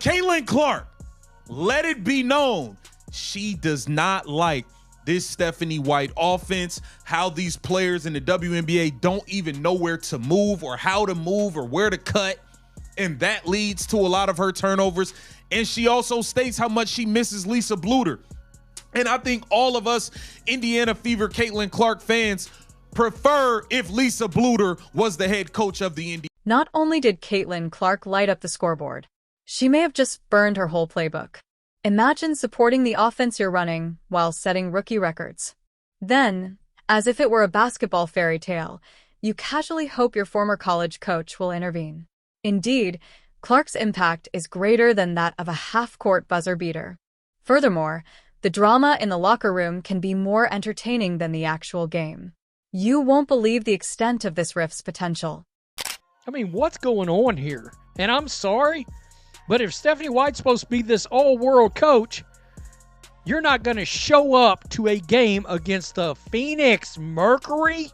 Caitlin Clark, let it be known, she does not like this Stephanie White offense, how these players in the WNBA don't even know where to move or how to move or where to cut. And that leads to a lot of her turnovers. And she also states how much she misses Lisa Bluder. And I think all of us Indiana Fever Caitlin Clark fans prefer if Lisa Bluder was the head coach of the Indiana. Not only did Caitlin Clark light up the scoreboard, she may have just burned her whole playbook. Imagine supporting the offense you're running while setting rookie records. Then, as if it were a basketball fairy tale, you casually hope your former college coach will intervene. Indeed, Clark's impact is greater than that of a half-court buzzer beater. Furthermore, the drama in the locker room can be more entertaining than the actual game. You won't believe the extent of this rift's potential. I mean, what's going on here? And I'm sorry, but if Stephanie White's supposed to be this all-world coach, you're not going to show up to a game against the Phoenix Mercury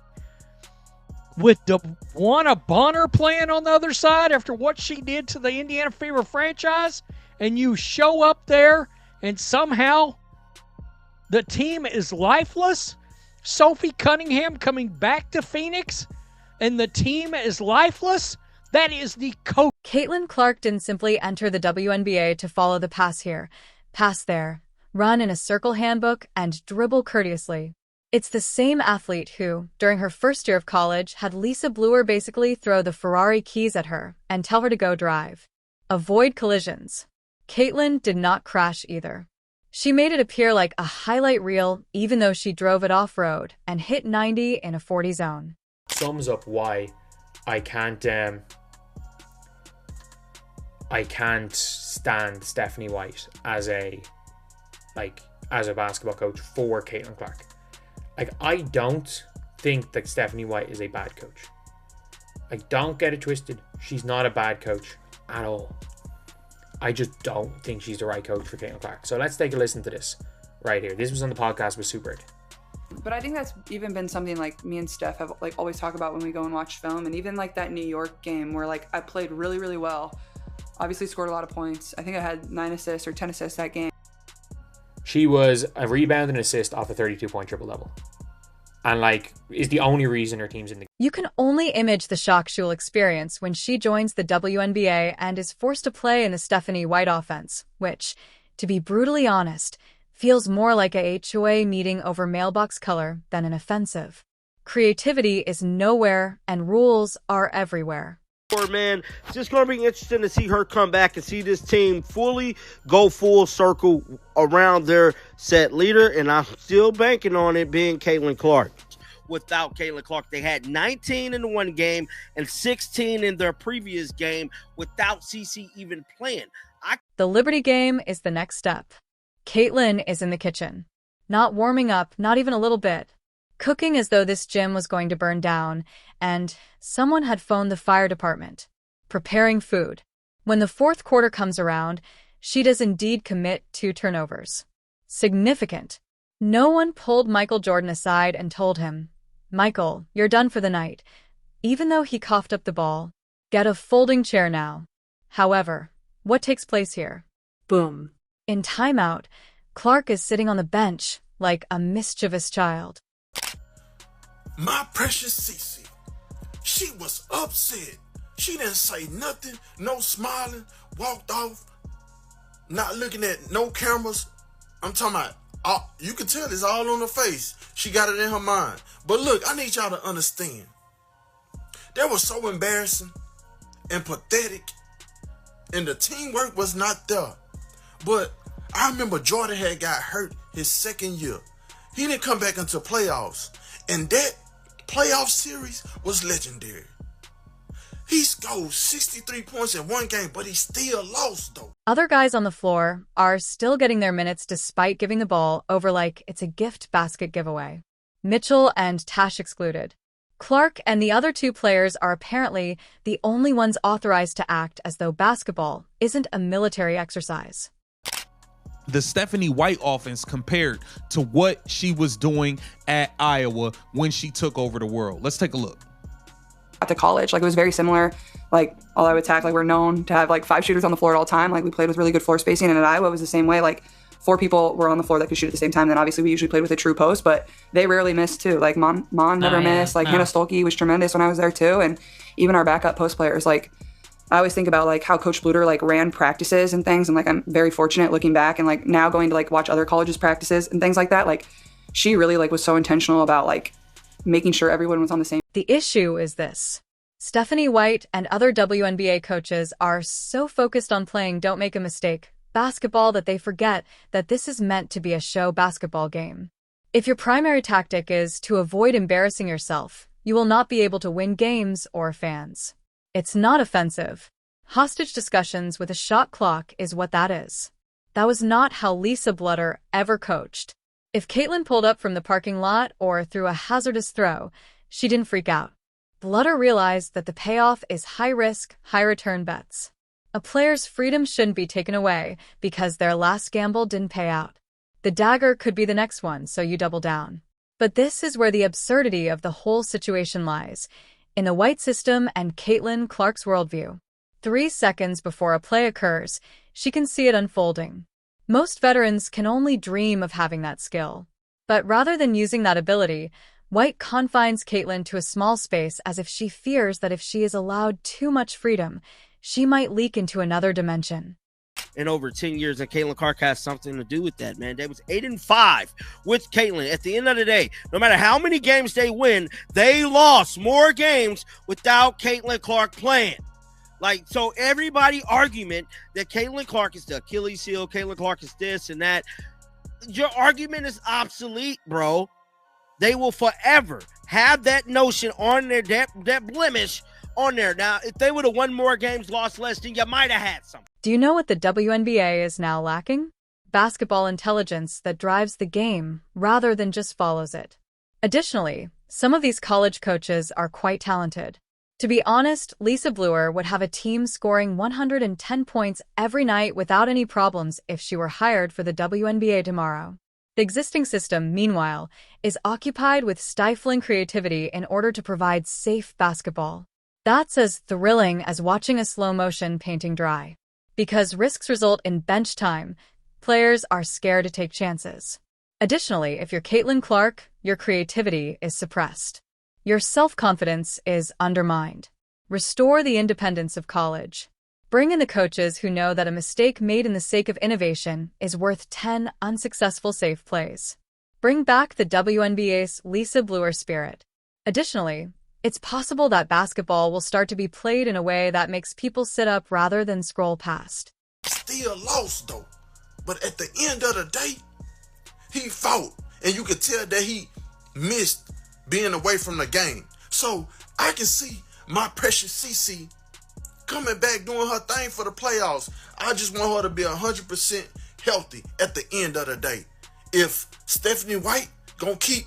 with DeWanna Bonner playing on the other side after what she did to the Indiana Fever franchise, and you show up there and somehow the team is lifeless? Sophie Cunningham coming back to Phoenix and the team is lifeless? That is the coach. Caitlin Clark didn't simply enter the WNBA to follow the pass here, pass there, run in a circle handbook, and dribble courteously. It's the same athlete who, during her first year of college, had Lisa Bluder basically throw the Ferrari keys at her and tell her to go drive. Avoid collisions. Caitlin did not crash either. She made it appear like a highlight reel even though she drove it off-road and hit 90 in a 40 zone. Sums up why I can't stand Stephanie White as a basketball coach for Caitlin Clark. I don't think that Stephanie White is a bad coach. Don't get it twisted. She's not a bad coach at all. I just don't think she's the right coach for Caitlin Clark. So let's take a listen to this right here. This was on the podcast with Super. But I think that's even been something like me and Steph have always talk about when we go and watch film, and even that New York game where I played really, really well. Obviously scored a lot of points. I think I had 9 assists or 10 assists that game. She was a rebound and assist off a 32-point triple-double. And is the only reason her team's in the... You can only image the shock she will experience when she joins the WNBA and is forced to play in the Stephanie White offense, which, to be brutally honest, feels more like a HOA meeting over mailbox color than an offensive. Creativity is nowhere and rules are everywhere. Man, it's just going to be interesting to see her come back and see this team fully go full circle around their set leader, and I'm still banking on it being Caitlin Clark. Without Caitlin Clark, they had 19 in the one game and 16 in their previous game without CC even playing. The Liberty game is the next step. Caitlin is in the kitchen, not warming up, not even a little bit. Cooking as though this gym was going to burn down, and someone had phoned the fire department, preparing food. When the fourth quarter comes around, she does indeed commit 2 turnovers. Significant. No one pulled Michael Jordan aside and told him, "Michael, you're done for the night," even though he coughed up the ball. Get a folding chair now. However, what takes place here? Boom. In timeout, Clark is sitting on the bench like a mischievous child. My precious Cece, she was upset. She didn't say nothing, no smiling, walked off, not looking at no cameras. I'm talking about, you can tell it's all on her face. She got it in her mind. But look, I need y'all to understand. That was so embarrassing and pathetic, and the teamwork was not there. But I remember Jordan had got hurt his second year. He didn't come back into playoffs. And that playoff series was legendary. He scored 63 points in one game, but he still lost, though. Other guys on the floor are still getting their minutes despite giving the ball over like it's a gift basket giveaway. Mitchell and Tash excluded. Clark and the other 2 players are apparently the only ones authorized to act as though basketball isn't a military exercise. The Stephanie White offense compared to what she was doing at Iowa when she took over the world. Let's take a look. got to college. Like, it was very similar. Like, all I would attack, like, we're known to have like 5 shooters on the floor at all time. Like, we played with really good floor spacing, and at Iowa it was the same way. Like, 4 people were on the floor that could shoot at the same time. Then obviously we usually played with a true post, but they rarely missed too. Like Mon never missed. Like Hannah Stolke was tremendous when I was there too. And even our backup post players, like I always think about like how Coach Bluder like ran practices and things. And like, I'm very fortunate looking back and like now going to like watch other colleges practices and things like that. Like she really like was so intentional about like making sure everyone was on the same. The issue is this. Stephanie White and other WNBA coaches are so focused on playing don't make a mistake basketball that they forget that this is meant to be a show basketball game. If your primary tactic is to avoid embarrassing yourself, you will not be able to win games or fans. It's not offensive. Hostage discussions with a shot clock is what that is. That was not how Lisa Bluder ever coached. If Caitlin pulled up from the parking lot or threw a hazardous throw, she didn't freak out. Bluder realized that the payoff is high-risk, high-return bets. A player's freedom shouldn't be taken away because their last gamble didn't pay out. The dagger could be the next one, so you double down. But this is where the absurdity of the whole situation lies, in the White system and Caitlin Clark's worldview. 3 seconds before a play occurs, she can see it unfolding. Most veterans can only dream of having that skill. But rather than using that ability, White confines Caitlin to a small space as if she fears that if she is allowed too much freedom, she might leak into another dimension. In over 10 years, and Caitlin Clark has something to do with that, man. They was 8-5 with Caitlin. At the end of the day, no matter how many games they win, they lost more games without Caitlin Clark playing. Like, so everybody argument that Caitlin Clark is the Achilles heel, Caitlin Clark is this and that, your argument is obsolete, bro. They will forever have that notion on their, that blemish on there. Now, if they would have won more games, lost less, then you might have had some. Do you know what the WNBA is now lacking? Basketball intelligence that drives the game rather than just follows it. Additionally, some of these college coaches are quite talented. To be honest, Lisa Bluder would have a team scoring 110 points every night without any problems if she were hired for the WNBA tomorrow. The existing system, meanwhile, is occupied with stifling creativity in order to provide safe basketball. That's as thrilling as watching a slow-motion painting dry. Because risks result in bench time, players are scared to take chances. Additionally, if you're Caitlin Clark, your creativity is suppressed. Your self-confidence is undermined. Restore the independence of college. Bring in the coaches who know that a mistake made in the sake of innovation is worth 10 unsuccessful safe plays. Bring back the WNBA's Lisa Bluder spirit. Additionally, it's possible that basketball will start to be played in a way that makes people sit up rather than scroll past. Still lost though, but at the end of the day, he fought, and you could tell that he missed being away from the game. So I can see my precious CC coming back doing her thing for the playoffs. I just want her to be 100% healthy at the end of the day. If Stephanie White gonna keep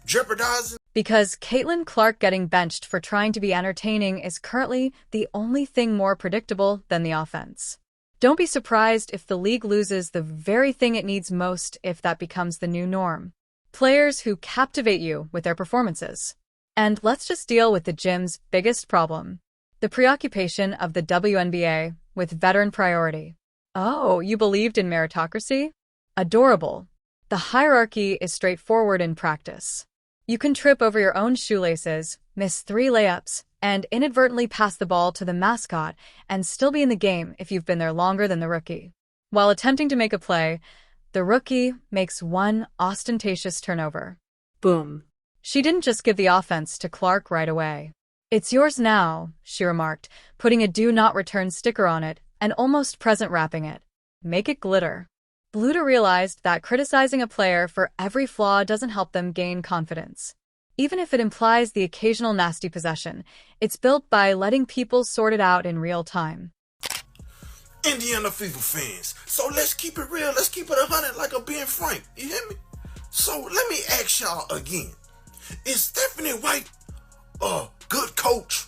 jeopardizing. Because Caitlin Clark getting benched for trying to be entertaining is currently the only thing more predictable than the offense. Don't be surprised if the league loses the very thing it needs most if that becomes the new norm. Players who captivate you with their performances. And let's just deal with the gym's biggest problem. The preoccupation of the WNBA with veteran priority. Oh, you believed in meritocracy? Adorable. The hierarchy is straightforward in practice. You can trip over your own shoelaces, miss 3 layups, and inadvertently pass the ball to the mascot and still be in the game if you've been there longer than the rookie. While attempting to make a play, the rookie makes one ostentatious turnover. Boom. She didn't just give the offense to Clark right away. "It's yours now," she remarked, putting a do not return sticker on it and almost present wrapping it. Make it glitter. Bluder realized that criticizing a player for every flaw doesn't help them gain confidence. Even if it implies the occasional nasty possession, it's built by letting people sort it out in real time. Indiana Fever fans, so let's keep it real. Let's keep it 100 like a Ben Frank. You hear me? So let me ask y'all again. Is Stephanie White a good coach?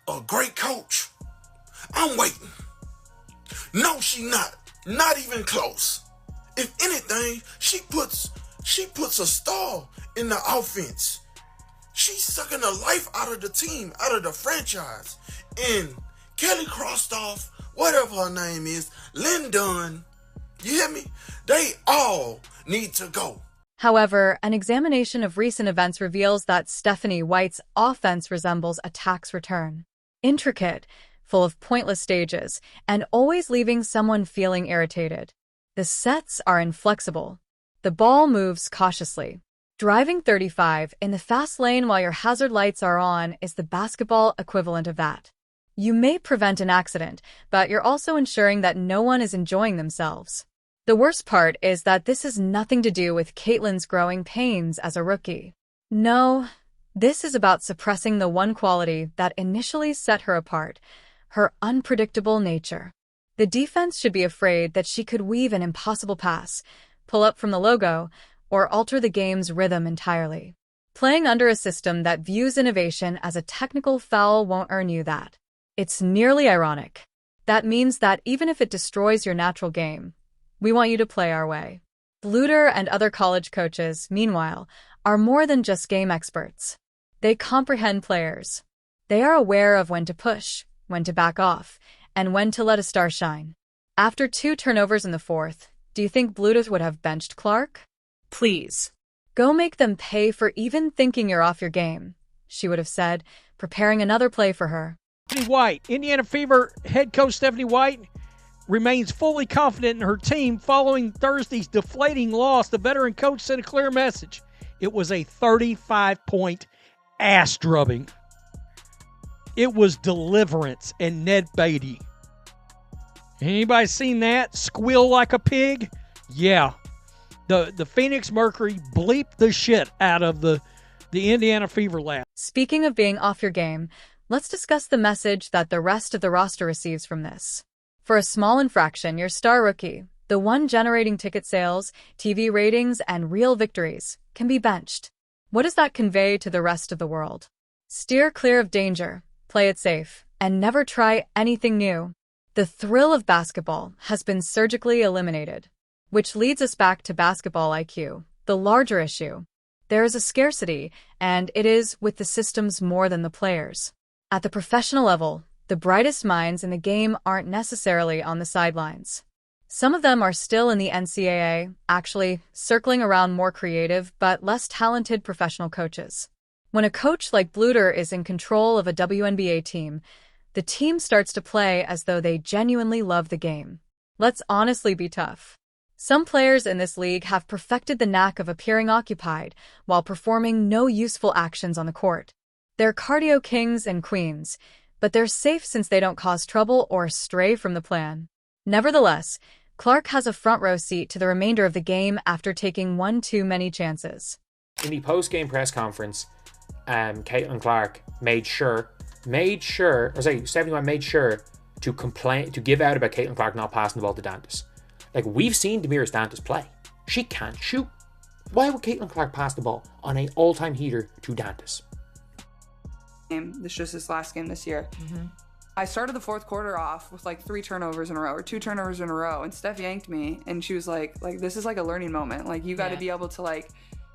A great coach? I'm waiting. No, she not. Not even close. If anything, she puts a star in the offense. She's sucking the life out of the team, out of the franchise. And Kelly Krostoff, whatever her name is, Lyndon, you hear me? They all need to go. However, an examination of recent events reveals that Stephanie White's offense resembles a tax return. Intricate, full of pointless stages, and always leaving someone feeling irritated. The sets are inflexible. The ball moves cautiously. Driving 35 in the fast lane while your hazard lights are on is the basketball equivalent of that. You may prevent an accident, but you're also ensuring that no one is enjoying themselves. The worst part is that this has nothing to do with Caitlin's growing pains as a rookie. No, this is about suppressing the one quality that initially set her apart, her unpredictable nature. The defense should be afraid that she could weave an impossible pass, pull up from the logo, or alter the game's rhythm entirely. Playing under a system that views innovation as a technical foul won't earn you that. It's nearly ironic. That means that even if it destroys your natural game, we want you to play our way. Bluder and other college coaches, meanwhile, are more than just game experts. They comprehend players. They are aware of when to push, when to back off, and when to let a star shine. After 2 turnovers in the fourth, do you think Bluder would have benched Clark? Please. Go make them pay for even thinking you're off your game, she would have said, preparing another play for her. Stephanie White, Indiana Fever head coach Stephanie White, remains fully confident in her team following Thursday's deflating loss. The veteran coach sent a clear message. It was a 35-point ass drubbing. It was deliverance and Ned Beatty. Anybody seen that? Squeal like a pig? Yeah. The Phoenix Mercury bleeped the shit out of the Indiana Fever lab. Speaking of being off your game, let's discuss the message that the rest of the roster receives from this. For a small infraction, your star rookie, the one generating ticket sales, TV ratings, and real victories, can be benched. What does that convey to the rest of the world? Steer clear of danger, play it safe, and never try anything new. The thrill of basketball has been surgically eliminated. Which leads us back to basketball IQ, the larger issue. There is a scarcity, and it is with the systems more than the players. At the professional level, the brightest minds in the game aren't necessarily on the sidelines. Some of them are still in the NCAA, actually circling around more creative but less talented professional coaches. When a coach like Bluder is in control of a WNBA team, the team starts to play as though they genuinely love the game. Let's honestly be tough. Some players in this league have perfected the knack of appearing occupied while performing no useful actions on the court. They're cardio kings and queens, but they're safe since they don't cause trouble or stray from the plan. Nevertheless, Clark has a front row seat to the remainder of the game after taking one too many chances. In the post-game press conference, Caitlin Clark Stephanie White made sure to give out about Caitlin Clark not passing the ball to Dantas. Like, we've seen Damiris Dantas play. She can't shoot. Why would Caitlin Clark pass the ball on an all-time heater to Dantas? This just this last game this year. I started the fourth quarter off with like 3 turnovers in a row or 2 turnovers in a row, and Steph yanked me, and she was like this is like a learning moment. Like, you got to be able to, like,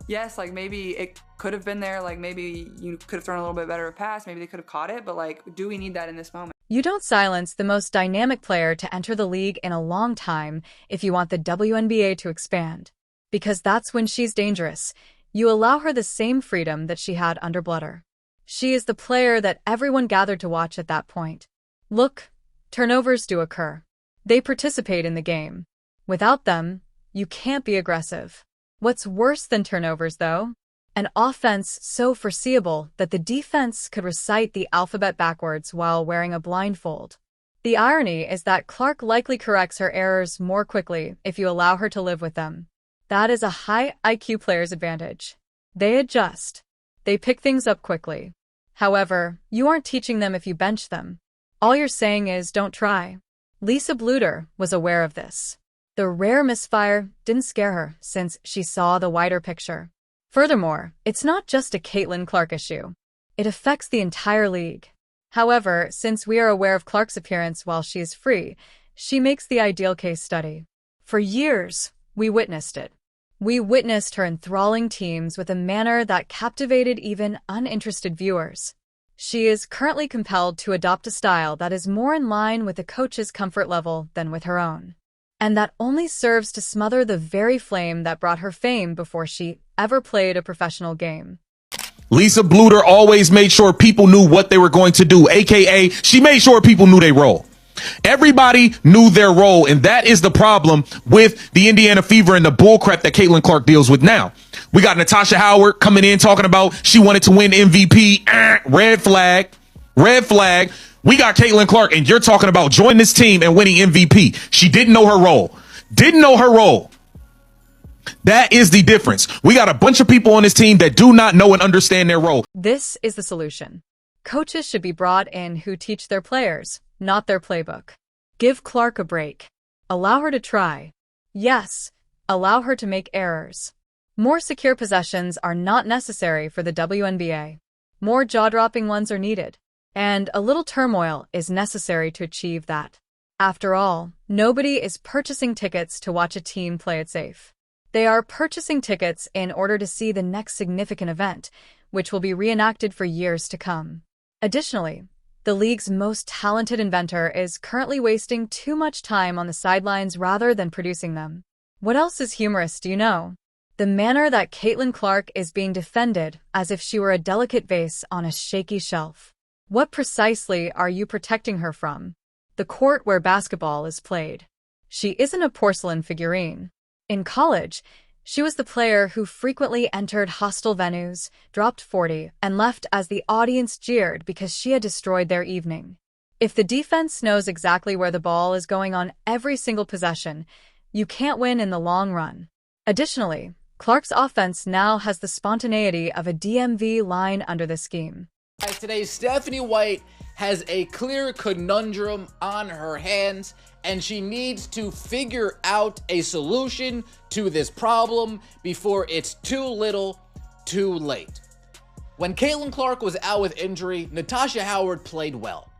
yes, like maybe it could have been there, like maybe you could have thrown a little bit better of a pass, maybe they could have caught it, but like, do we need that in this moment? You don't silence the most dynamic player to enter the league in a long time if you want the WNBA to expand. Because that's when she's dangerous. You allow her the same freedom that she had under Bluder. She is the player that everyone gathered to watch at that point. Look, turnovers do occur. They participate in the game. Without them, you can't be aggressive. What's worse than turnovers, though? An offense so foreseeable that the defense could recite the alphabet backwards while wearing a blindfold. The irony is that Clark likely corrects her errors more quickly if you allow her to live with them. That is a high IQ player's advantage. They adjust. They pick things up quickly. However, you aren't teaching them if you bench them. All you're saying is don't try. Lisa Bluder was aware of this. The rare misfire didn't scare her since she saw the wider picture. Furthermore, it's not just a Caitlin Clark issue. It affects the entire league. However, since we are aware of Clark's appearance while she is free, she makes the ideal case study. For years, we witnessed it. We witnessed her enthralling teams with a manner that captivated even uninterested viewers. She is currently compelled to adopt a style that is more in line with the coach's comfort level than with her own. And that only serves to smother the very flame that brought her fame before she ever played a professional game. Lisa Bluder always made sure people knew what they were going to do, aka she made sure people knew their role. Everybody knew their role, and that is the problem with the Indiana Fever and the bullcrap that Caitlin Clark deals with now. We got Natasha Howard coming in talking about she wanted to win MVP. Red flag. Red flag. We got Caitlin Clark, and you're talking about joining this team and winning MVP. She didn't know her role. Didn't know her role. That is the difference. We got a bunch of people on this team that do not know and understand their role. This is the solution. Coaches should be brought in who teach their players, not their playbook. Give Clark a break. Allow her to try. Yes, allow her to make errors. More secure possessions are not necessary for the WNBA. More jaw-dropping ones are needed. And a little turmoil is necessary to achieve that. After all, nobody is purchasing tickets to watch a team play it safe. They are purchasing tickets in order to see the next significant event, which will be reenacted for years to come. Additionally, the league's most talented inventor is currently wasting too much time on the sidelines rather than producing them. What else is humorous, do you know? The manner that Caitlin Clark is being defended as if she were a delicate vase on a shaky shelf. What precisely are you protecting her from? The court where basketball is played. She isn't a porcelain figurine. In college, she was the player who frequently entered hostile venues, dropped 40, and left as the audience jeered because she had destroyed their evening. If the defense knows exactly where the ball is going on every single possession, you can't win in the long run. Additionally, Clark's offense now has the spontaneity of a DMV line under the scheme. Today, Stephanie White has a clear conundrum on her hands, and she needs to figure out a solution to this problem before it's too little, too late. When Caitlin Clark was out with injury, Natasha Howard played well.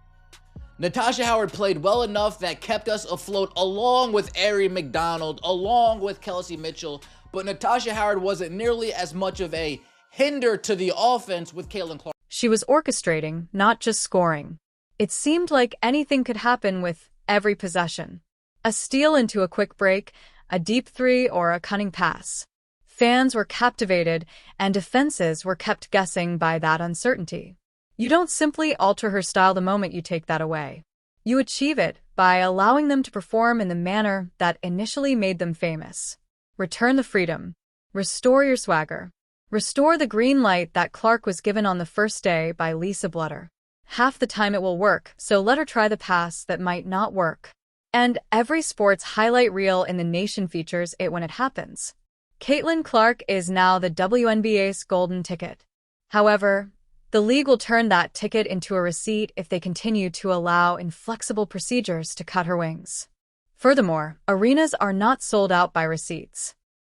Natasha Howard played well enough that kept us afloat along with Ari McDonald, along with Kelsey Mitchell, but Natasha Howard wasn't nearly as much of a hinder to the offense with Caitlin Clark. She was orchestrating, not just scoring. It seemed like anything could happen with every possession. A steal into a quick break, a deep three, or a cunning pass. Fans were captivated, and defenses were kept guessing by that uncertainty. You don't simply alter her style the moment you take that away. You achieve it by allowing them to perform in the manner that initially made them famous. Return the freedom. Restore your swagger. Restore the green light that Clark was given on the first day by Lisa Bluder. Half the time it will work, so let her try the pass that might not work. And every sports highlight reel in the nation features it when it happens. Caitlin Clark is now the WNBA's golden ticket. However, the league will turn that ticket into a receipt if they continue to allow inflexible procedures to cut her wings. Furthermore, arenas are not sold out by receipts.